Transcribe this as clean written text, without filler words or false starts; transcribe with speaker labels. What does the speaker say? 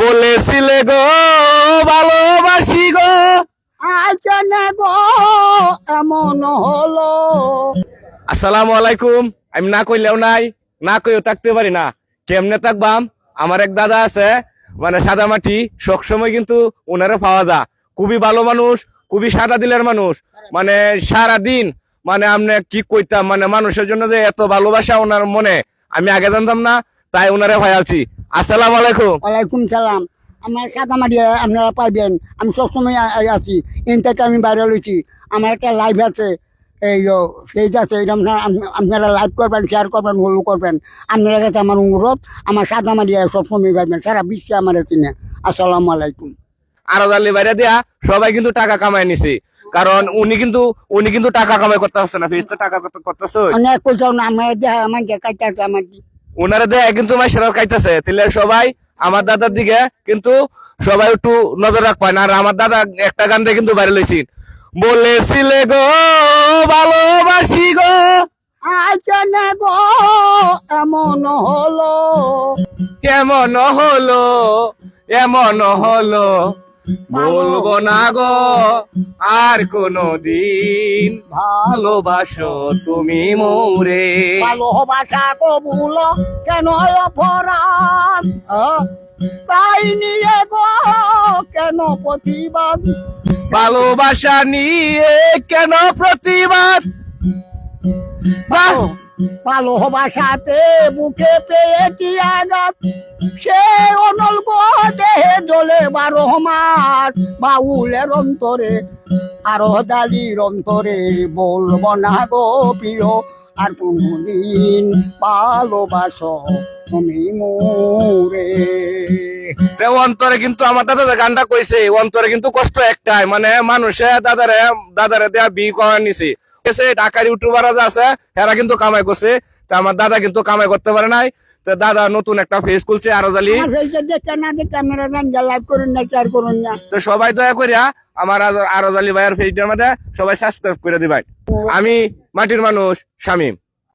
Speaker 1: বলেছিলে গো ভালোবাসি গো,
Speaker 2: আজ কেন গো এমন হলো?
Speaker 1: আসসালামু আলাইকুম। আমি না কইলেও নাই, না কইও থাকতে পারি না। কেমনে থাকবাম? আমার এক দাদা আছে, মানে সাদা মাটি, সবসময় কিন্তু ওনারে পাওয়া যা। খুবই ভালো মানুষ, খুবই সাদা দিলের মানুষ। মানে সারাদিন মানে আমনে কি কইতাম, মানে মানুষের জন্য যে এত ভালোবাসা ওনার মনে, আমি আগে জানতাম না, তাই ওনারে ভাইয়াছি। আসসালামু আলাইকুম।
Speaker 2: ওয়ালাইকুম সালাম। আমার সাদামাটি আপনারা পাইবেন, আমি সবসময় আছি। ইন থেকে আমি বাইরে লইছি। আমার একটা লাইভ আছে, এই পেজ আছে, এটা আপনারা লাইভ করবেন, শেয়ার করবেন, ফলো করবেন। আপনার কাছে আমার অনুরোধ, আমার সাদামাটি সবসময় পাইবেন, সারা বিশ্বে আমার চিনে। আসসালামু আলাইকুম।
Speaker 1: আরো জানলে বাইরে দেয়া সবাই কিন্তু টাকা কামায় নিছে, কারণ উনি কিন্তু টাকা কামাই করতে পারছে না, ফেস তো টাকা করতেছে।
Speaker 2: অনেক পয়সা না আমার দেহা, আমার যে কাইতে আমার
Speaker 1: ওনারা দেয় কিন্তু মাইশারার খাইতেছে, তাহলে সবাই আমার দাদার দিকে কিন্তু সবাই একটু নজর রাখবেন। আর আমার দাদা একটা গান দিয়ে কিন্তু বাইরে লইছি, বলেছিলে গো ভালোবাসি গো,
Speaker 2: আজ কেন গো এমন হলো?
Speaker 1: কেমন হলো এমন হলো, বলবো না গো আর কোনো দিন, ভালোবাসো তুমি মোরে।
Speaker 2: ভালোবাসা কবুল কেন অপরাধ? তাই নিয়ে গো কেন প্রতিবাদ?
Speaker 1: ভালোবাসা নিয়ে কেন প্রতিবাদ? বাহ!
Speaker 2: ভালোবাসাতে বুকে পেয়েছি আঘাত, সে অনল গো দেহে জ্বলে 12 মাস। বাউলের অন্তরে আরো দালির অন্তরে, বলবো না গো প্রিয় আর কোনদিন, ভালোবাসো তুমি মোরে।
Speaker 1: তে অন্তরে কিন্তু আমার দাদা যে গানটা কইছে, অন্তরে কিন্তু কষ্ট একটাই, মানে মানুষে দাদারে দেয়া বি করার নিছে। ঢাকার ইউটিউবার আছে, এরা কিন্তু কামাই করছে, তা আমার দাদা কিন্তু কামাই করতে পারে নাই। তো দাদা নতুন একটা ফেস খুলছে আরজালি।
Speaker 2: ক্যামেরা লাইভ করুন না, শেয়ার করুন না।
Speaker 1: তো সবাই দয়া করিয়া আমার আরজালি ভাইয়ের ফেসটার মধ্যে সবাই সাবস্ক্রাইব করে দিবেন। আমি মাটির মানুষ শামীম।